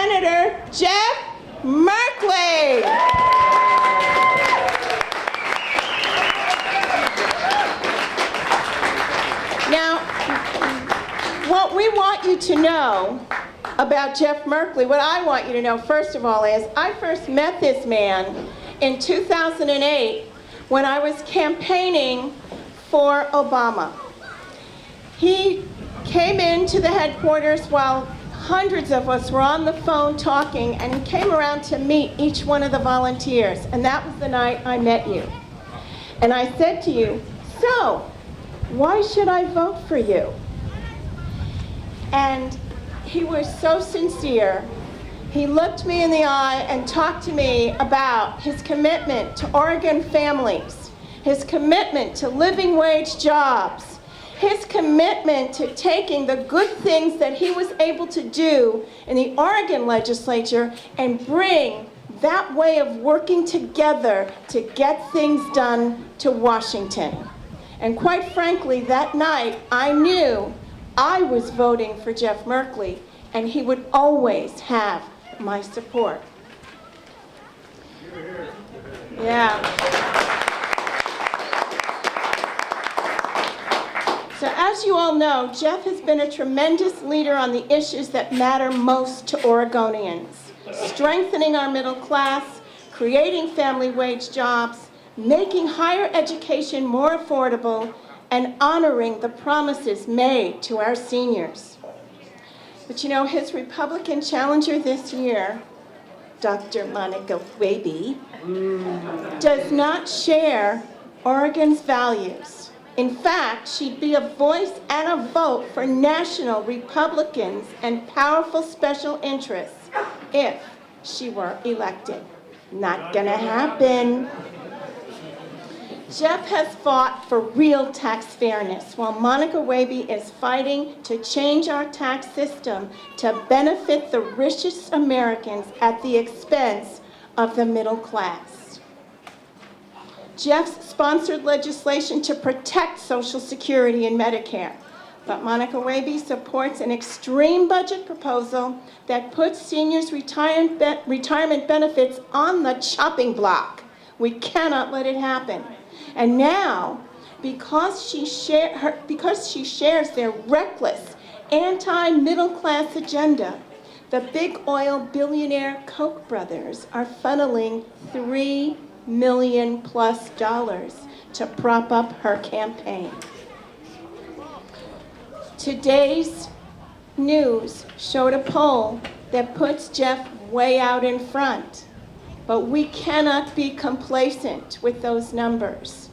Senator Jeff Merkley. Now, what we want you to know about Jeff Merkley, what I want you to know, first of all, is I first met this man in 2008 when I was campaigning for Obama. He came into the headquarters while hundreds of us were on the phone talking, and he came around to meet each one of the volunteers, and that was the night I met you. And I said to you, so, why should I vote for you? And he was so sincere. He looked me in the eye and talked to me about his commitment to Oregon families, his commitment to living wage jobs, his commitment to taking the good things that he was able to do in the Oregon legislature and bring that way of working together to get things done to Washington. And quite frankly, that night, I knew I was voting for Jeff Merkley, and he would always have my support. Yeah. So as you all know, Jeff has been a tremendous leader on the issues that matter most to Oregonians. Strengthening our middle class, creating family wage jobs, making higher education more affordable, and honoring the promises made to our seniors. But you know, his Republican challenger this year, Dr. Monica Waby, does not share Oregon's values. In fact, she'd be a voice and a vote for national Republicans and powerful special interests if she were elected. Not gonna happen. Jeff has fought for real tax fairness, while Monica Waby is fighting to change our tax system to benefit the richest Americans at the expense of the middle class. Jeff sponsored legislation to protect Social Security and Medicare, but Monica Waby supports an extreme budget proposal that puts seniors' retirement benefits on the chopping block. We cannot let it happen. And now, because she shares their reckless anti-middle class agenda, the big oil billionaire Koch brothers are funneling $3 million+ to prop up her campaign. Today's news showed a poll that puts Jeff way out in front, but we cannot be complacent with those numbers.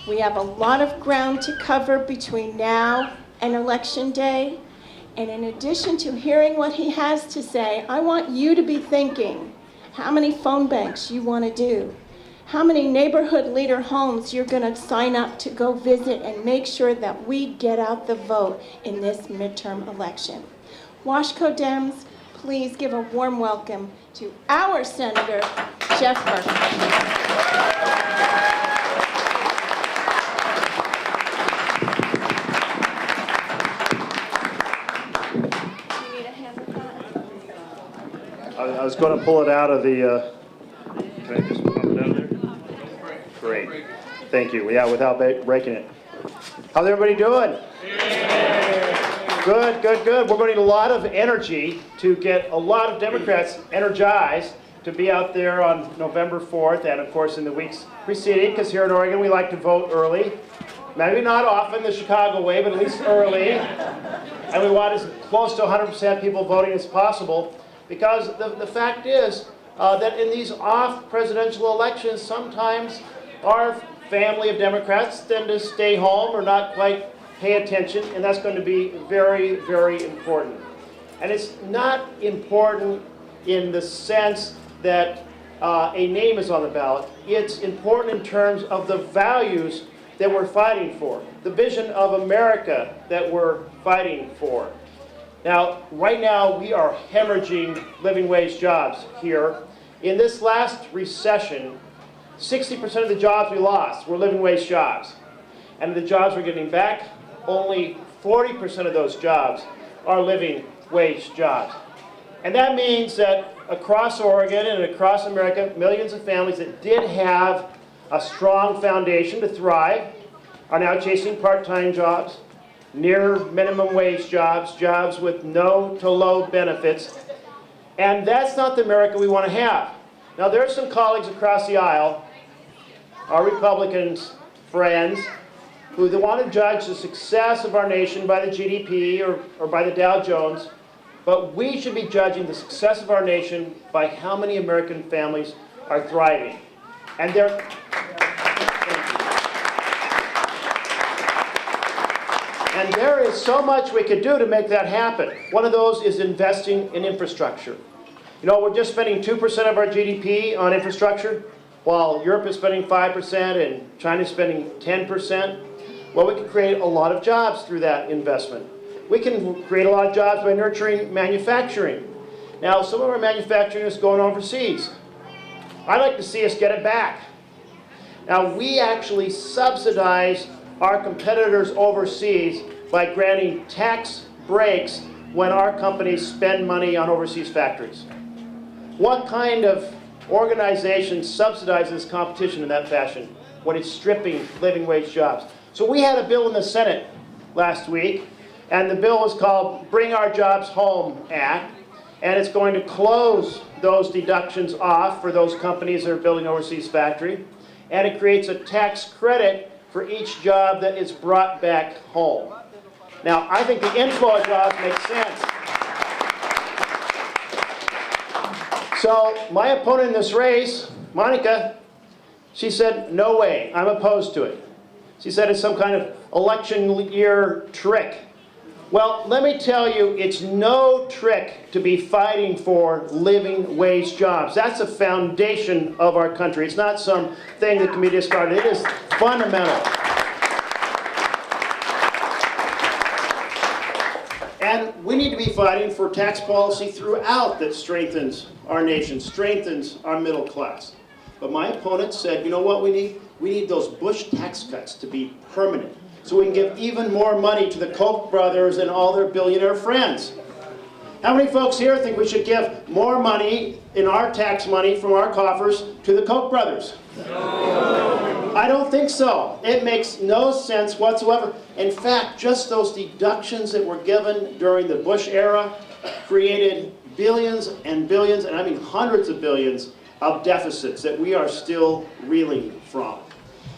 We have a lot of ground to cover between now and Election Day, and in addition to hearing what he has to say, I want you to be thinking how many phone banks you want to do, how many neighborhood leader homes you're going to sign up to go visit and make sure that we get out the vote in this midterm election. Washco Dems, please give a warm welcome to our Senator, Jeff Merkley. I was going to pull it out of the, can I just pump it out there? Great. Thank you. Yeah, without breaking it. How's everybody doing? Good, good, good. We're going to need a lot of energy to get a lot of Democrats energized to be out there on November 4th and, of course, in the weeks preceding, because here in Oregon we like to vote early. Maybe not often the Chicago way, but at least early. And we want as close to 100% people voting as possible, because the fact is that in these off-presidential elections, sometimes our family of Democrats tend to stay home or not quite pay attention, and that's going to be very, very important. And it's not important in the sense that a name is on the ballot. It's important in terms of the values that we're fighting for, the vision of America that we're fighting for. Now, right now, we are hemorrhaging living wage jobs here. In this last recession, 60% of the jobs we lost were living wage jobs. And the jobs we're getting back, only 40% of those jobs are living wage jobs. And that means that across Oregon and across America, millions of families that did have a strong foundation to thrive are now chasing part-time jobs, near minimum wage jobs, jobs with no to low benefits. And that's not the America we want to have. Now, there are some colleagues across the aisle, our Republicans, friends, who want to judge the success of our nation by the GDP or by the Dow Jones, but we should be judging the success of our nation by how many American families are thriving. And they're... And there is so much we could do to make that happen. One of those is investing in infrastructure. You know, we're just spending 2% of our GDP on infrastructure, while Europe is spending 5% and China is spending 10%. Well, we can create a lot of jobs through that investment. We can create a lot of jobs by nurturing manufacturing. Now, some of our manufacturing is going overseas. I'd like to see us get it back. Now, we actually subsidize our competitors overseas by granting tax breaks when our companies spend money on overseas factories. What kind of organization subsidizes competition in that fashion when it's stripping living wage jobs? So we had a bill in the Senate last week, and the bill is called Bring Our Jobs Home Act, and it's going to close those deductions off for those companies that are building overseas factory, and it creates a tax credit for each job that is brought back home. Now, I think the inflow of jobs makes sense. So my opponent in this race, Monica, she said, no way, I'm opposed to it. She said it's some kind of election year trick. Well, let me tell you, it's no trick to be fighting for living wage jobs. That's the foundation of our country. It's not some thing that can be discarded. It is fundamental. And we need to be fighting for tax policy throughout that strengthens our nation, strengthens our middle class. But my opponent said, you know what we need? We need those Bush tax cuts to be permanent, so we can give even more money to the Koch brothers and all their billionaire friends. How many folks here think we should give more money in our tax money from our coffers to the Koch brothers? No. I don't think so. It makes no sense whatsoever. In fact, just those deductions that were given during the Bush era created billions and billions, and I mean hundreds of billions, of deficits that we are still reeling from.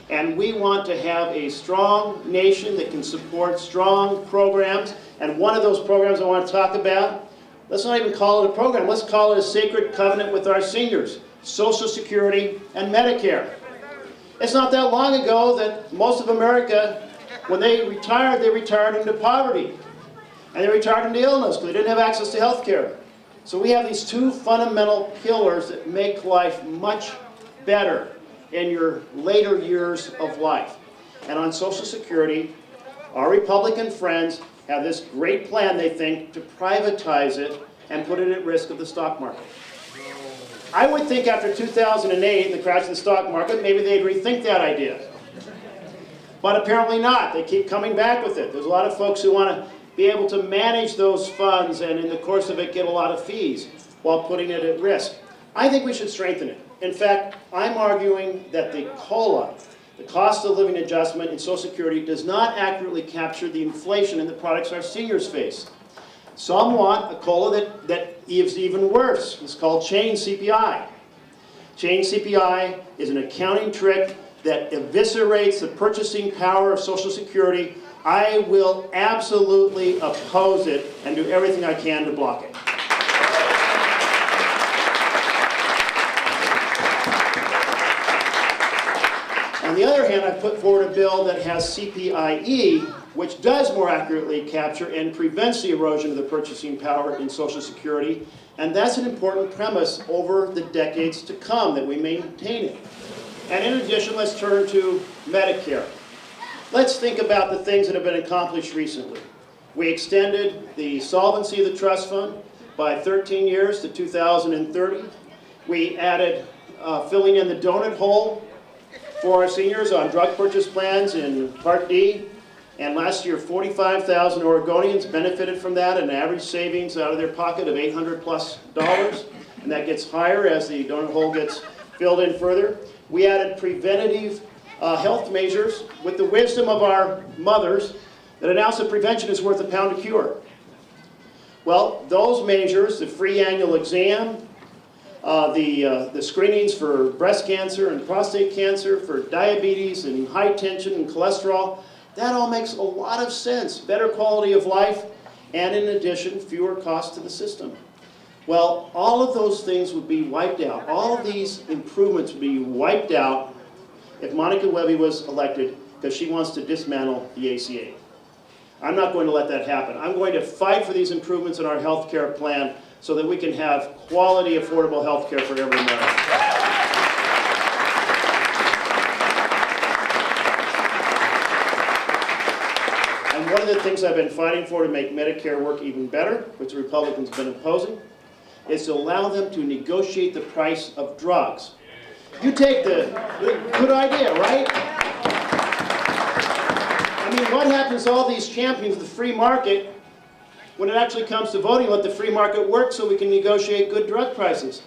And we want to have a strong nation that can support strong programs. And one of those programs I want to talk about, let's not even call it a program, let's call it a sacred covenant with our seniors, Social Security and Medicare. It's not that long ago that most of America, when they retired into poverty. And they retired into illness because they didn't have access to health care. So we have these two fundamental pillars that make life much better in your later years of life. And on Social Security, our Republican friends have this great plan, they think, to privatize it and put it at risk of the stock market. I would think after 2008 and the crash of the stock market, maybe they'd rethink that idea. But apparently not. They keep coming back with it. There's a lot of folks who want to be able to manage those funds and in the course of it get a lot of fees while putting it at risk. I think we should strengthen it. In fact, I'm arguing that the COLA, the cost of living adjustment in Social Security, does not accurately capture the inflation in the products our seniors face. Some want a COLA that is even worse. It's called chain CPI. Chain CPI is an accounting trick that eviscerates the purchasing power of Social Security. I will absolutely oppose it and do everything I can to block it. On the other hand, I put forward a bill that has CPIE, which does more accurately capture and prevents the erosion of the purchasing power in Social Security. And that's an important premise over the decades to come, that we maintain it. And in addition, let's turn to Medicare. Let's think about the things that have been accomplished recently. We extended the solvency of the trust fund by 13 years to 2030. We added filling in the donut hole for our seniors on drug purchase plans in Part D. And last year, 45,000 Oregonians benefited from that, an average savings out of their pocket of $800+ and that gets higher as the donut hole gets filled in further. We added preventative health measures with the wisdom of our mothers that announced that prevention is worth a pound of cure. Well, those measures, the free annual exam, the screenings for breast cancer and prostate cancer, for diabetes and high tension and cholesterol, that all makes a lot of sense. Better quality of life, and in addition, fewer costs to the system. Well, all of those things would be wiped out. All of these improvements would be wiped out if Monica Webby was elected, because she wants to dismantle the ACA. I'm not going to let that happen. I'm going to fight for these improvements in our health care plan so that we can have quality, affordable health care for every American. And one of the things I've been fighting for to make Medicare work even better, which the Republicans have been opposing, is to allow them to negotiate the price of drugs. You take the good idea, right? I mean, what happens to all these champions of the free market when it actually comes to voting? Let the free market work so we can negotiate good drug prices.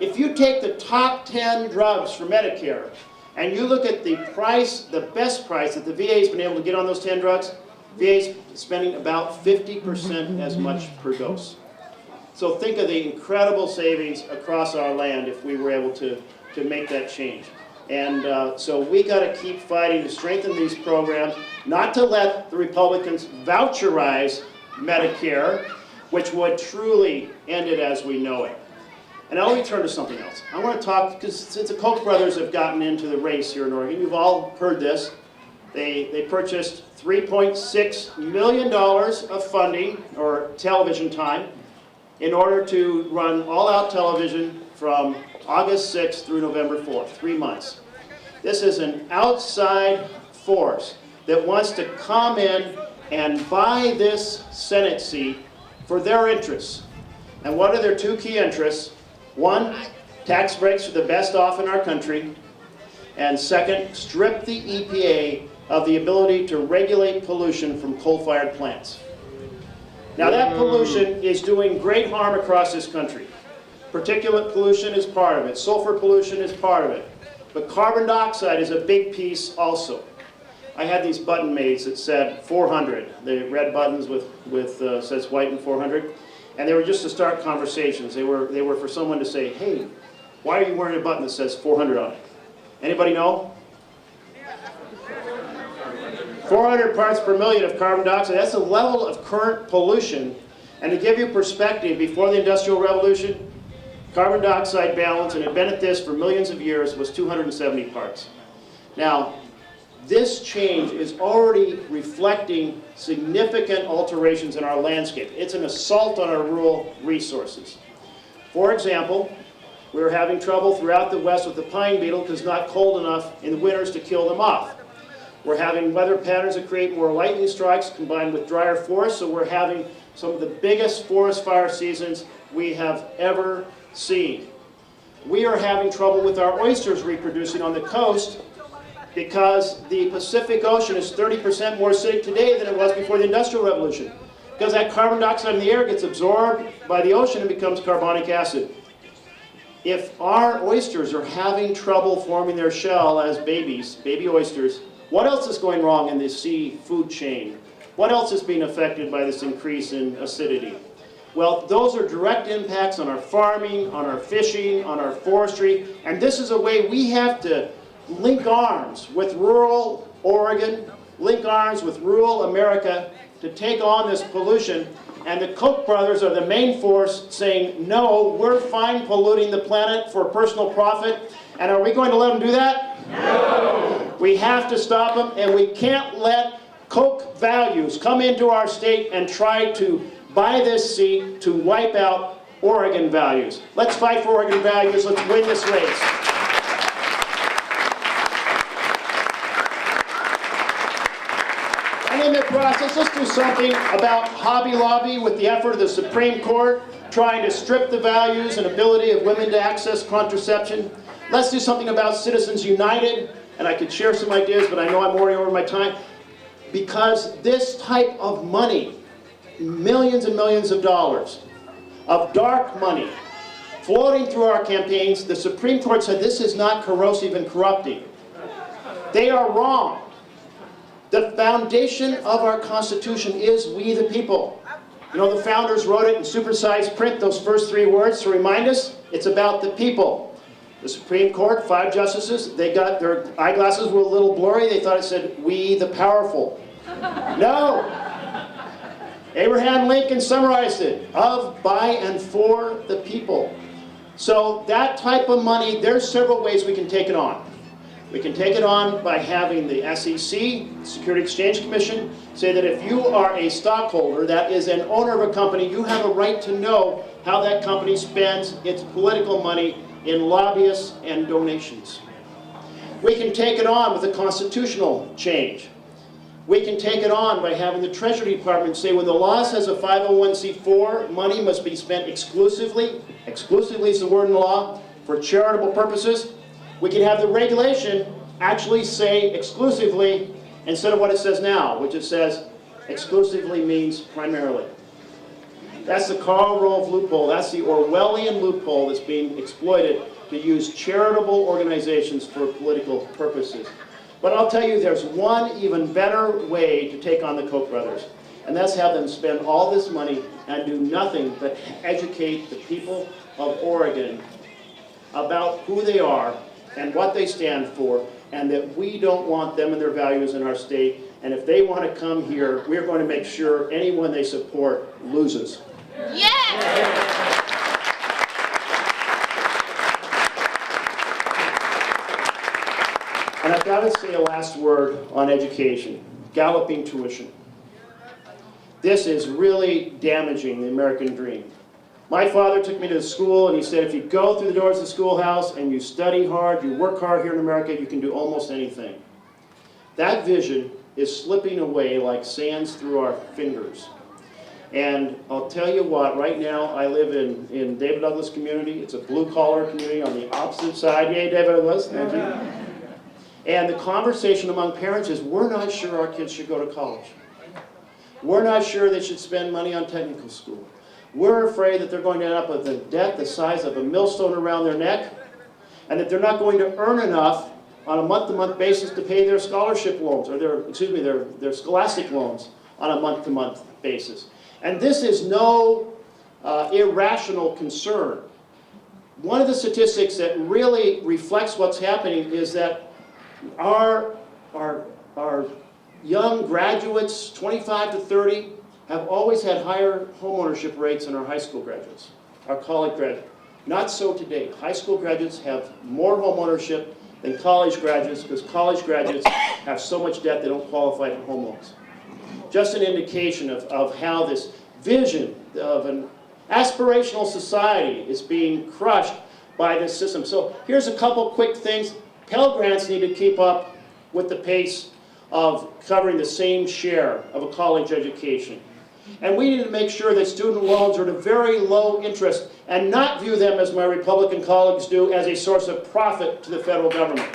If you take the top 10 drugs for Medicare and you look at the price, the best price that the VA has been able to get on those 10 drugs, VA is spending about 50% as much per dose. So think of the incredible savings across our land if we were able to make that change. And so we got to keep fighting to strengthen these programs, not to let the Republicans voucherize Medicare, which would truly end it as we know it. And now let me turn to something else. I want to talk, because since the Koch brothers have gotten into the race here in Oregon, you've all heard this. They purchased $3.6 million of funding, or television time, in order to run all-out television from August 6th through November 4th, 3 months. This is an outside force that wants to come in and buy this Senate seat for their interests. And what are their two key interests? One, tax breaks for the best off in our country. And second, strip the EPA of the ability to regulate pollution from coal-fired plants. Now that pollution is doing great harm across this country. Particulate pollution is part of it. Sulfur pollution is part of it. But carbon dioxide is a big piece also. I had these button made that said 400. The red buttons with says white and 400. And they were just to start conversations. They were for someone to say, hey, why are you wearing a button that says 400 on it? Anybody know? 400 parts per million of carbon dioxide. That's the level of current pollution. And to give you perspective, before the Industrial Revolution, carbon dioxide balance, and it had been at this for millions of years, was 270 parts. Now, this change is already reflecting significant alterations in our landscape. It's an assault on our rural resources. For example, we're having trouble throughout the West with the pine beetle because it's not cold enough in the winters to kill them off. We're having weather patterns that create more lightning strikes combined with drier forests, so we're having some of the biggest forest fire seasons we have ever seen. We are having trouble with our oysters reproducing on the coast because the Pacific Ocean is 30% more acidic today than it was before the Industrial Revolution. Because that carbon dioxide in the air gets absorbed by the ocean and becomes carbonic acid. If our oysters are having trouble forming their shell as babies, baby oysters, what else is going wrong in the seafood chain? What else is being affected by this increase in acidity? Well, those are direct impacts on our farming, on our fishing, on our forestry, and this is a way we have to link arms with rural Oregon, link arms with rural America to take on this pollution. And the Koch brothers are the main force saying, no, we're fine polluting the planet for personal profit. And are we going to let them do that? No! We have to stop them, and we can't let Koch values come into our state and try to buy this seat to wipe out Oregon values. Let's fight for Oregon values. Let's win this race. And in the process, let's do something about Hobby Lobby with the effort of the Supreme Court trying to strip the values and ability of women to access contraception. Let's do something about Citizens United, and I could share some ideas, but I know I'm already over my time. because this type of money, millions and millions of dollars, of dark money, floating through our campaigns, the Supreme Court said this is not corrosive and corrupting. They are wrong. The foundation of our Constitution is we the people. You know, the founders wrote it in supersized print, those first 3 words, to remind us it's about the people. The Supreme Court, 5 justices, they got their eyeglasses were a little blurry. They thought it said, we the powerful. No! Abraham Lincoln summarized it, of, by, and for the people. So that type of money, there's several ways we can take it on. We can take it on by having the SEC, Security Exchange Commission, say that if you are a stockholder, that is an owner of a company, you have a right to know how that company spends its political money in lobbyists and donations. We can take it on with a constitutional change. We can take it on by having the Treasury Department say when the law says a 501c4 money must be spent exclusively is the word in the law, for charitable purposes, we can have the regulation actually say exclusively instead of what it says now, which it says exclusively means primarily. That's the Karl Rove loophole. That's the Orwellian loophole that's being exploited to use charitable organizations for political purposes. But I'll tell you, there's one even better way to take on the Koch brothers, and that's have them spend all this money and do nothing but educate the people of Oregon about who they are and what they stand for, and that we don't want them and their values in our state. And if they want to come here, we're going to make sure anyone they support loses. Yes! And I've got to say a last word on education. Galloping tuition. This is really damaging the American dream. My father took me to school and he said, if you go through the doors of the schoolhouse and you study hard, you work hard here in America, you can do almost anything. That vision is slipping away like sands through our fingers. And I'll tell you what, right now I live in David Douglas community. It's a blue-collar community on the opposite side. Yay, David Douglas, thank you. And the conversation among parents is, we're not sure our kids should go to college. We're not sure they should spend money on technical school. We're afraid that they're going to end up with a debt the size of a millstone around their neck, and that they're not going to earn enough on a month-to-month basis to pay their scholarship loans, or their scholastic loans on a month-to-month basis. And this is no irrational concern. One of the statistics that really reflects what's happening is that our young graduates, 25 to 30, have always had higher homeownership rates than our high school graduates, our college graduates. Not so today. High school graduates have more homeownership than college graduates because college graduates have so much debt they don't qualify for home loans. Just an indication of how this vision of an aspirational society is being crushed by this system. So here's a couple quick things. Pell Grants need to keep up with the pace of covering the same share of a college education. And we need to make sure that student loans are at a very low interest and not view them, as my Republican colleagues do, as a source of profit to the federal government.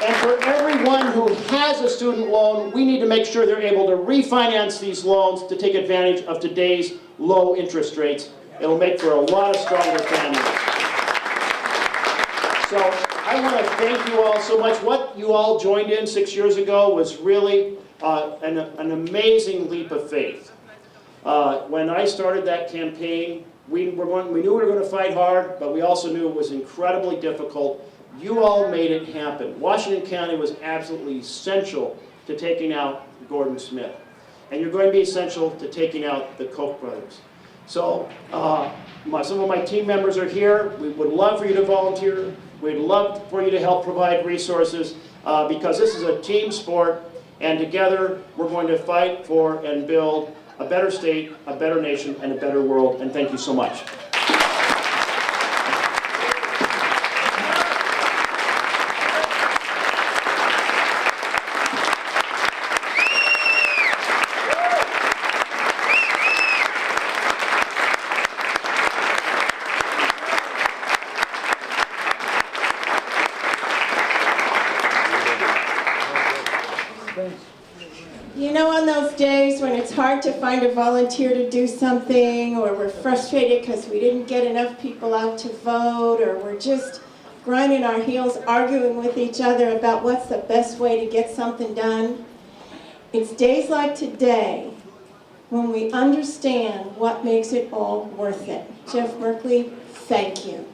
And for everyone who has a student loan, we need to make sure they're able to refinance these loans to take advantage of today's low interest rates. It'll make for a lot of stronger families. So I want to thank you all so much. What you all joined in 6 years ago was really an amazing leap of faith. When I started that campaign, we knew we were going to fight hard, but we also knew it was incredibly difficult. You all made it happen. Washington County was absolutely essential to taking out Gordon Smith. And you're going to be essential to taking out the Koch brothers. So some of my team members are here. We would love for you to volunteer. We'd love for you to help provide resources because this is a team sport, and together we're going to fight for and build a better state, a better nation, and a better world. And thank you so much. You know, on those days when it's hard to find a volunteer to do something, or we're frustrated because we didn't get enough people out to vote, or we're just grinding our heels arguing with each other about what's the best way to get something done, it's days like today when we understand what makes it all worth it. Jeff Merkley, thank you.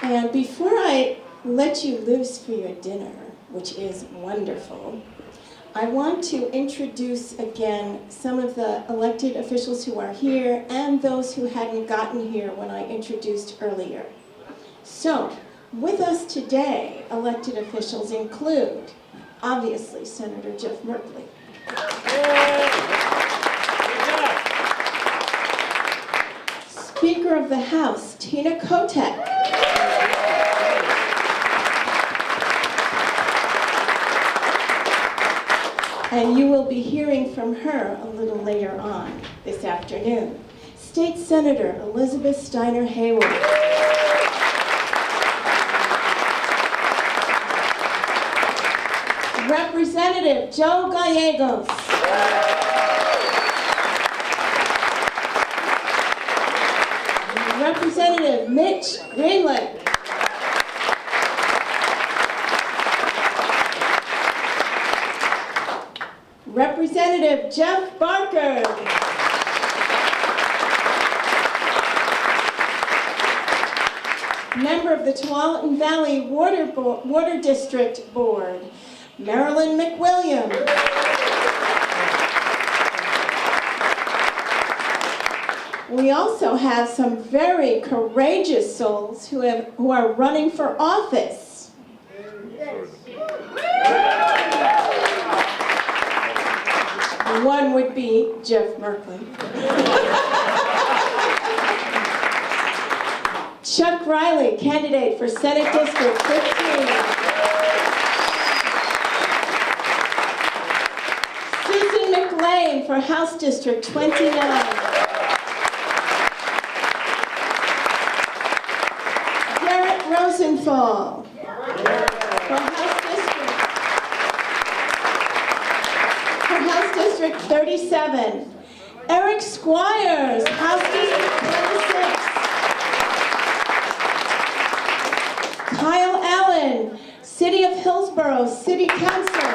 And before I let you loose for your dinner, which is wonderful, I want to introduce again some of the elected officials who are here and those who hadn't gotten here when I introduced earlier. So, with us today, elected officials include, obviously, Senator Jeff Merkley. Speaker of the House, Tina Kotek. And you will be hearing from her a little later on this afternoon. State Senator Elizabeth Steiner Hayward. Representative Joe Gallegos. Representative Mitch Greenland. Representative Jeff Barker. Member of the Tualatin Valley Water District Board, Marilyn McWilliam. We also have some very courageous souls who are running for office. One would be Jeff Merkley. Chuck Riley, candidate for Senate District 15. Susan McLean for House District 29. Garrett Rosenthal for House District 37. Eric Squires, House District 26. Kyle Allen, City of Hillsborough City Council.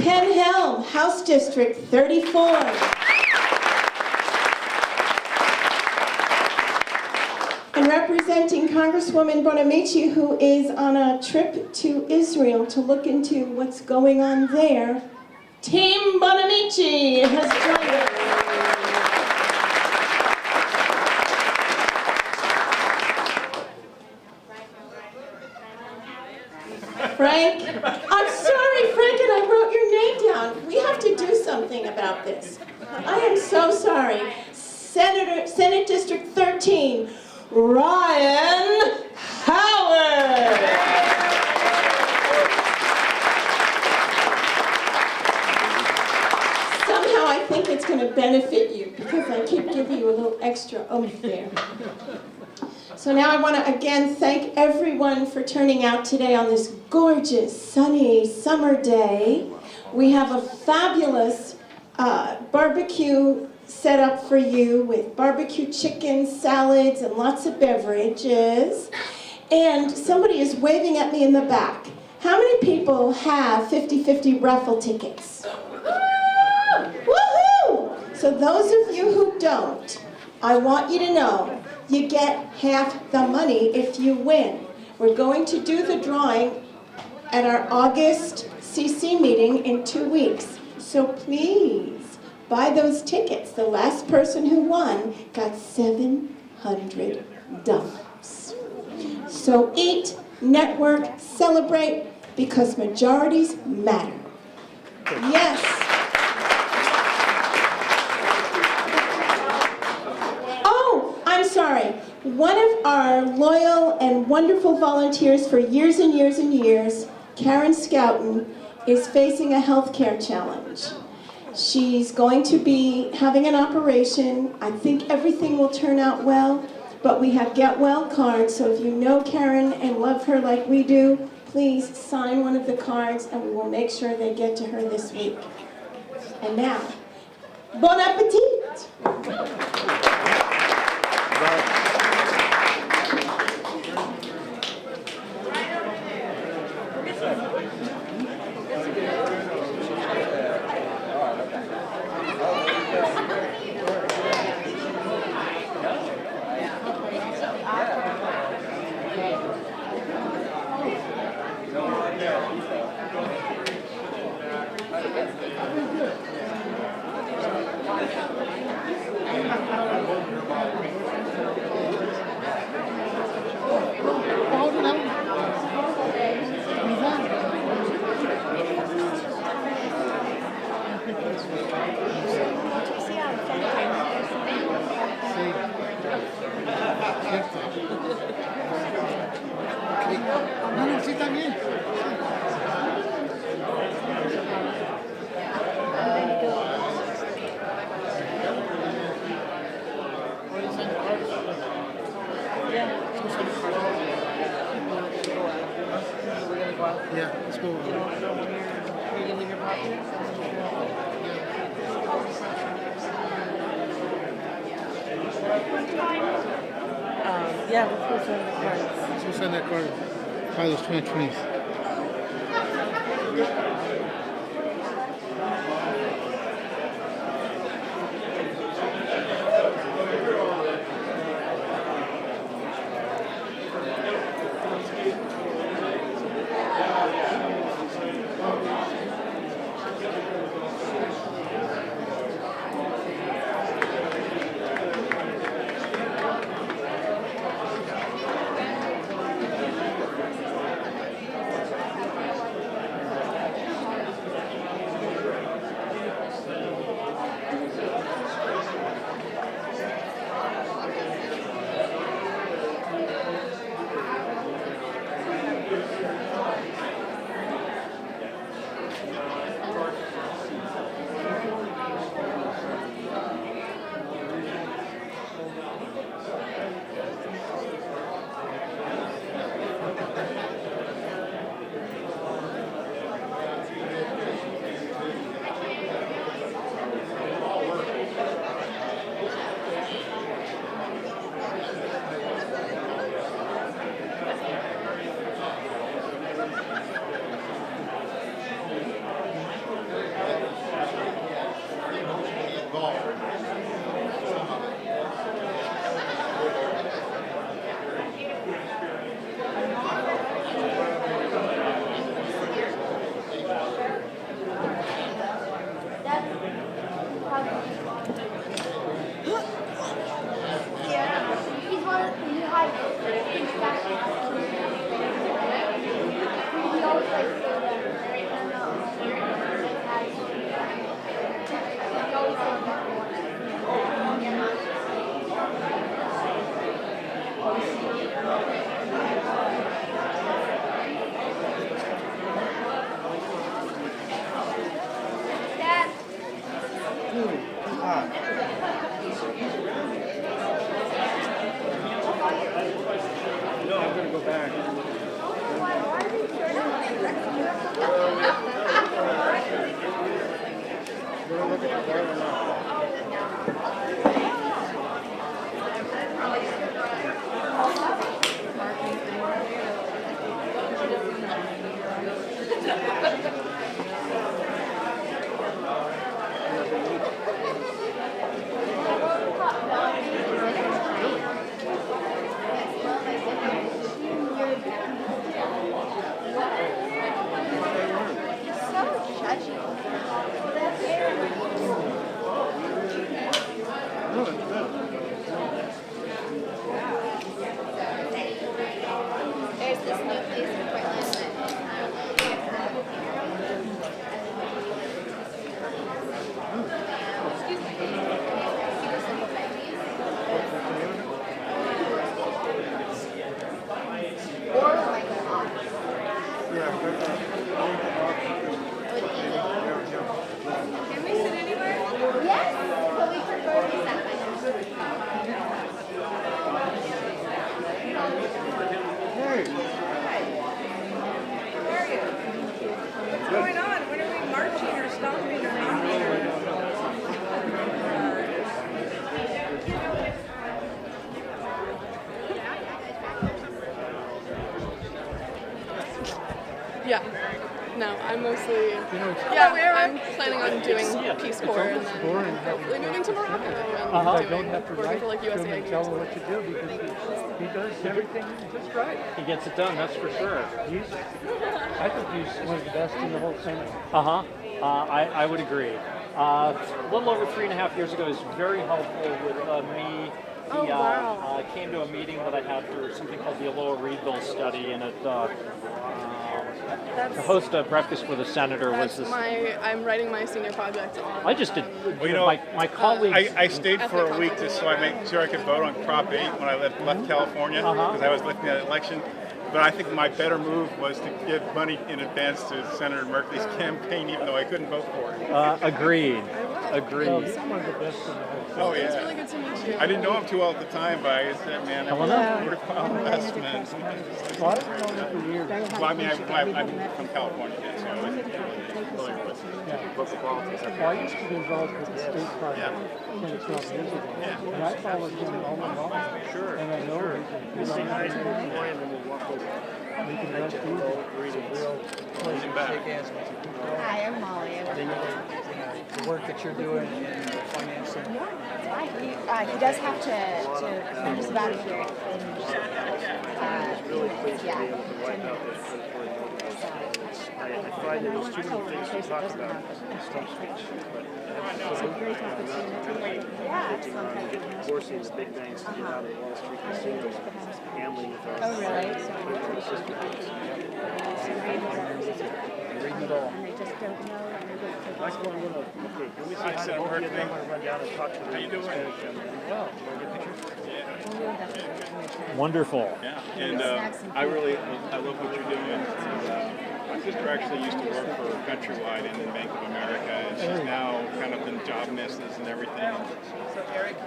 Ken Helm, House District 34. And representing Congresswoman Bonamici, who is on a trip to Israel to look into what's going on there, Team Bonamici has joined us. Frank, I'm sorry, Frank, and I wrote your name down. We have to do something about this. I am so sorry. Senate District 13, Ryan Howard. Somehow I think it's going to benefit you because I keep giving you a little extra oomph there. So now I want to again thank everyone for turning out today on this gorgeous, sunny summer day. We have a fabulous barbecue set up for you with barbecue chicken, salads, and lots of beverages. And somebody is waving at me in the back. How many people have 50-50 raffle tickets? Woohoo! So those of you who don't, I want you to know you get half the money if you win. We're going to do the drawing at our August CC meeting in 2 weeks. So please, buy those tickets. The last person who won got $700. So eat, network, celebrate, because majorities matter. Yes. Oh, I'm sorry. One of our loyal and wonderful volunteers for years and years and years, Karen Scouten, is facing a health care challenge. She's going to be having an operation. I think everything will turn out well, but we have get well cards, so if you know Karen and love her like we do, please sign one of the cards and we will make sure they get to her this week. And now, bon appetit! No, no, sí está bien. Yeah, let's go. You're gonna leave your pocket? Yeah, let's go send the cards. Let's go sign that card. Buy those 2020s. I'm mostly, You know, it's I'm planning on doing Peace Corps and almost then boring hopefully having moving to Morocco and I doing, don't have to working write for like to him USAID and or tell him something. what to do because he does everything just right. He gets it done, that's for sure. I think he's one of the best in the whole Senate. I would agree. A little over 3.5 years ago, he was very helpful with me. He came to a meeting that I had for something called the Aloha Reedville study, and to host a breakfast with a senator was this. I'm writing my senior project on. I just did. Well, you know, my colleagues. I stayed for a week just so I make sure I could vote on Prop 8 when I left California because I was looking at an election. But I think my better move was to give money in advance to Senator Merkley's campaign, even though I couldn't vote for it. Agreed. Well, Agreed. he's one of the best in the whole Senate. Oh It's yeah. really good to meet you. I didn't know him too well at the time, but I said, man, I'm a best man. Well, I've known him for years. Well, I mean, I'm from California, so I was familiar with local politics. Well, I used to be involved with the state party 10 or 12 years ago. And I followed him all along. Sure. And I know he's a we can rest easy. Losing back. Hi, I'm Molly. The work that you're doing in financing. He does have to I'm just about to hear it. Yeah. 10 minutes. I find that there's too many things to talk about in stump speech. It's a great opportunity. Yeah, sometimes. Forcing the big banks to get out of Wall Street casinos, gambling with us. Oh, really? Reading it all. And they just don't know. And they don't take Michael, I'm going to, okay, let me say Hi, hi to Senator both of you, and then I'm Merkley. going to run down and talk to the How you doing? Spanish gentleman. Well, you want to get a picture? Wonderful. Yeah, and I love what you're doing. My sister actually used to work for Countrywide and then Bank of America, and she's now kind of in job misses and everything.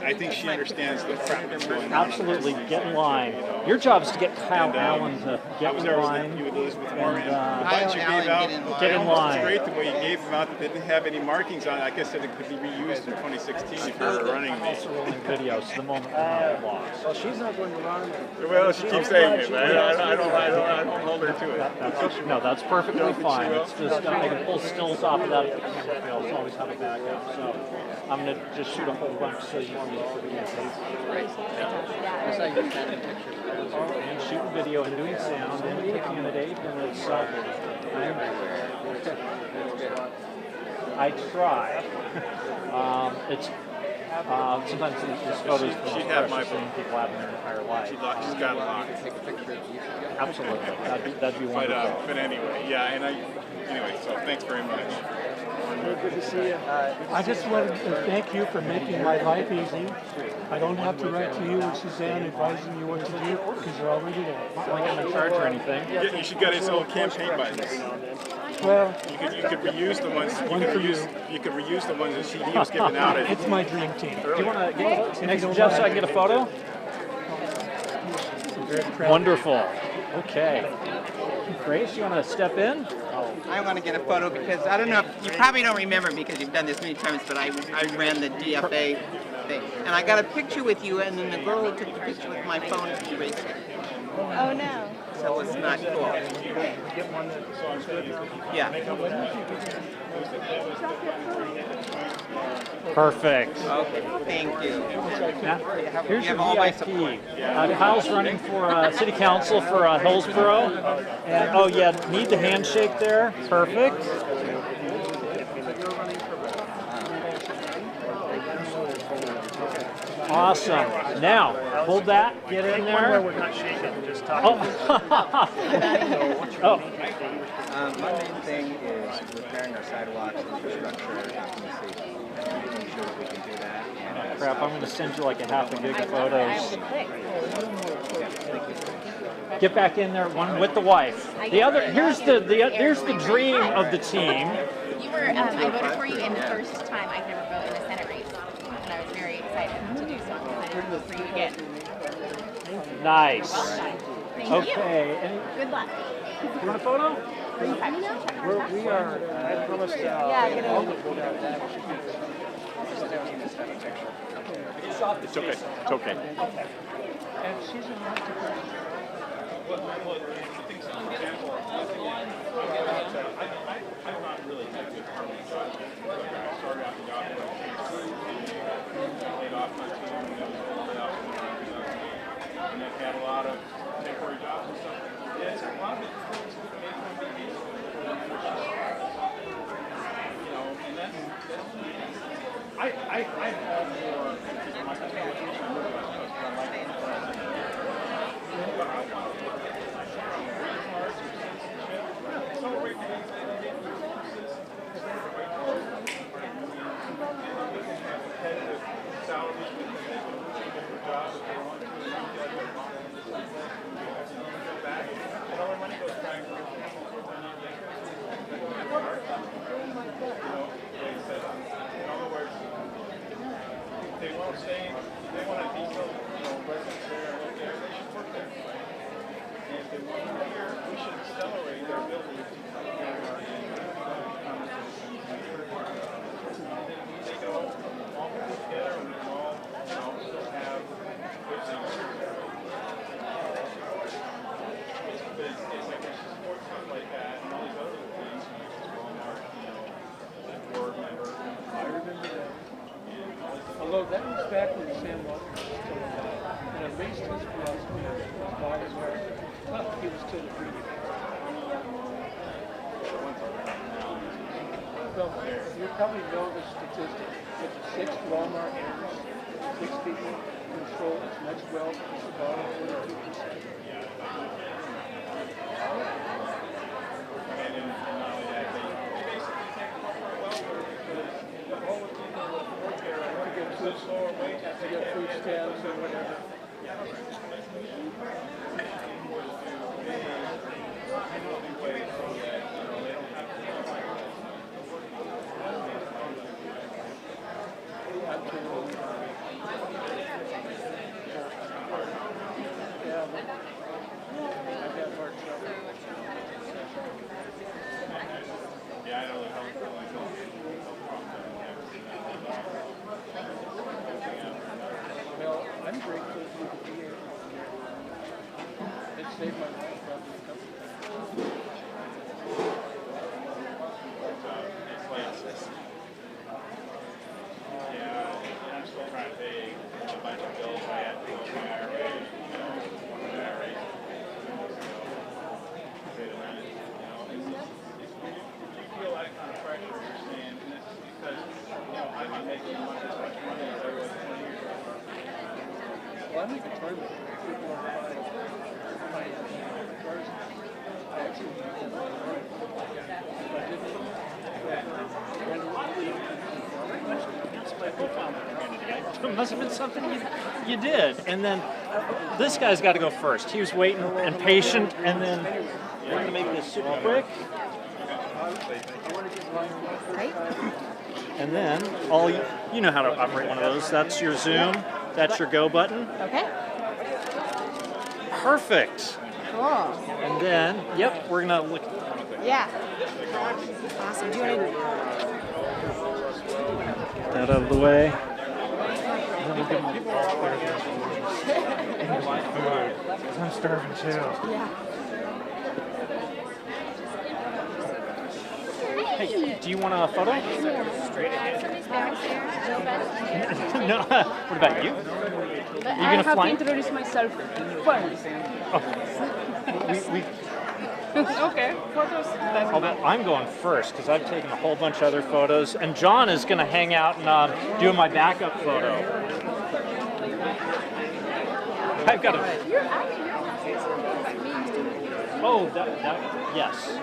I think she understands the crap that's going on. Absolutely, get in line. Your job is to get Kyle Allen to I get was in there line. with you with Elizabeth Warren. And, The bunch you gave out, Get in line. It's great the way you gave them out that didn't have any markings on it. I guess that it could be reused in 2016 if you were running me. Also rolling videos the moment we're not lost. Well, she's not going to run. Well, she keeps saying it, but I don't hold her to it. No, that's perfectly fine. It's just I can pull stills off of that if the camera fails. Always have a backup. So I'm gonna just shoot a whole bunch so you can use for the and shooting video and doing sound and the candidate and it's I try. It's sometimes these photos She'd have my same people have in their entire life. She's got a lot. Absolutely, that'd be wonderful. But anyway, yeah, and anyway, so thanks very much. Good to see you. I just wanted to thank you for making my life easy. I don't have to write to you and Suzanne advising you what to do because you're already there. Not like I'm in charge or anything. Yeah, you should get his old campaign buttons. Well, You could reuse the ones. You could reuse the ones that he was giving out. it's my dream team. Do you want to get next to Jeff so I can get a photo? Wonderful. Okay. Grace, you want to step in? I want to get a photo because I don't know if you probably don't remember because you've done this many times, but I ran the DFA thing. And I got a picture with you, and then the girl who took the picture with my phone erased it. Oh, no. So it's not cool. Get one that's on good now? Yeah. Perfect. Okay, thank you. Now, here's You your have all my VIP. support. Kyle's running for City Council for Hillsborough. And, oh yeah, need the handshake there. Perfect. Awesome. Now, hold that. Get in Where there. we're not shaking, just talking. Oh. My main thing is repairing our sidewalks, infrastructure, and safety. Making sure that we can do that. And Crap, I'm going to send you like a half a gig of photos. Get back in there, one with the wife. The other, here's the dream of the team. You were, I voted for you in the first time I've never voted in the Senate race, and I was very excited to do so because I voted for you again. Nice. Thank Okay. you. Any, Good luck. you want a photo? We are, I promised, It's okay. It's okay. And she's a master person. I'm not really that good permanent job. I started out in the job laid off my team and I was laid off and I've had a lot of temporary jobs and stuff. Yeah, it's a lot of it. You know, and that's I'm all for my contribution to the West Coast, but I like it. But I want to celebrate the competitive salaries with the jobs if they want to, and go back, and all their money goes back. In other words, they want to stay, they want to be residents there and live there, they should work there. And if they want to be here, we should accelerate their ability to come here and conversations. They can all come together and we can all still have good things. But it's like there's support stuff like that and all these other things, Walmart, board member. I remember that. Although that was back when Sam Walker was still alive. And at least his philosophy was buy America. But he was still a greedy. Well, you probably know the statistic. If 6 Walmart owners, 6 people control as much wealth as the bottom 42%. To get food stamps or whatever. Yeah, but I've got hard trouble. Yeah, I know the health Well, I'm grateful for the VA. It saved my life probably a couple of times. it's like, yeah, I'm still trying to pay a bunch of bills I had to go to my IRA, one of the IRAs. Pay the rent, you feel that kind of pressure, you're saying, and it's because, I'm not making as much money as I was 20 years ago. Well, I'm like a toilet. People are buying cars. I actually have a car. If I didn't, It must have been something you did. And then this guy's got to go first. He was waiting and patient, and then we're going to make this super quick. And then you know how to operate one of those. That's your zoom. That's your go button. Okay. Perfect. Cool. And then, yep, we're going to look. Yeah. Awesome. Do you want to? That out of the way. I'm starving too. Yeah. Hey, do you want a photo? Straight ahead. No. What about you? I have to introduce myself first. We Okay, photos. I'm going first because I've taken a whole bunch of other photos, and John is going to hang out and do my backup photo. I've got a. Oh, yes.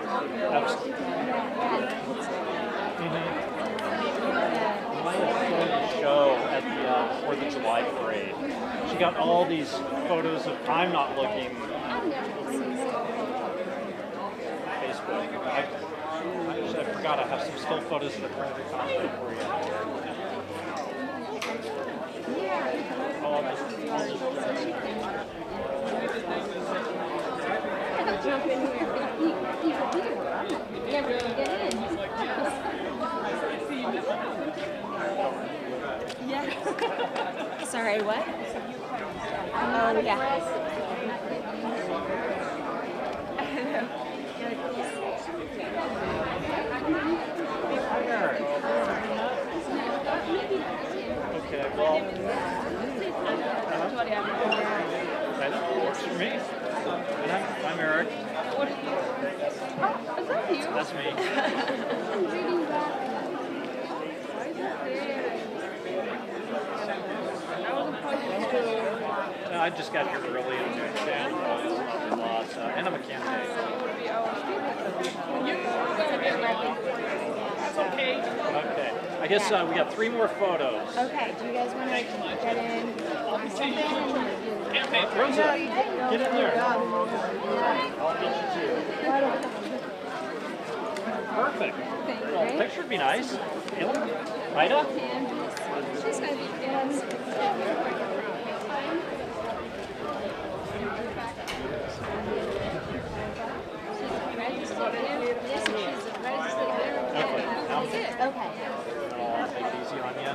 Maya show at the 4th of July parade. She got all these photos of I'm not looking. Facebook. I forgot I have some still photos that are printed content for you. Jump in here. Never get in. Yeah. Sorry, what? Oh, yeah. Okay, well, that works for me. And I'm Eric. Oh, is that you? That's me. I'm reading back. Why is it there? I was appointed to. I just got here early. I'm doing fan lots, and I'm a candidate. Okay. Okay. I guess we got 3 more photos. Okay, do you guys want to get in on something? Rosa, get in there. I'll get you too. Perfect. Well, the picture would be nice. Caleb? Ida? She's going to be kids. Okay. Okay. I'll take it easy on you.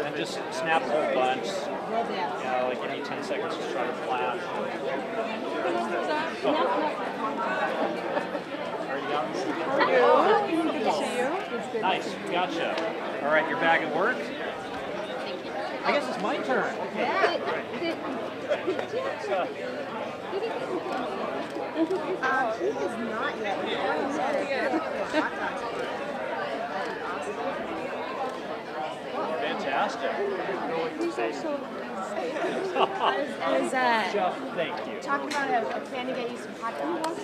And just snap a whole bunch. Will do. Yeah, like give me 10 seconds to try to flash. Good to see you. Nice, gotcha. All right, you're back at work? I guess it's my turn. He is not yet. Fantastic. I was Jeff, thank you. talking about a plan to get you some hot dogs.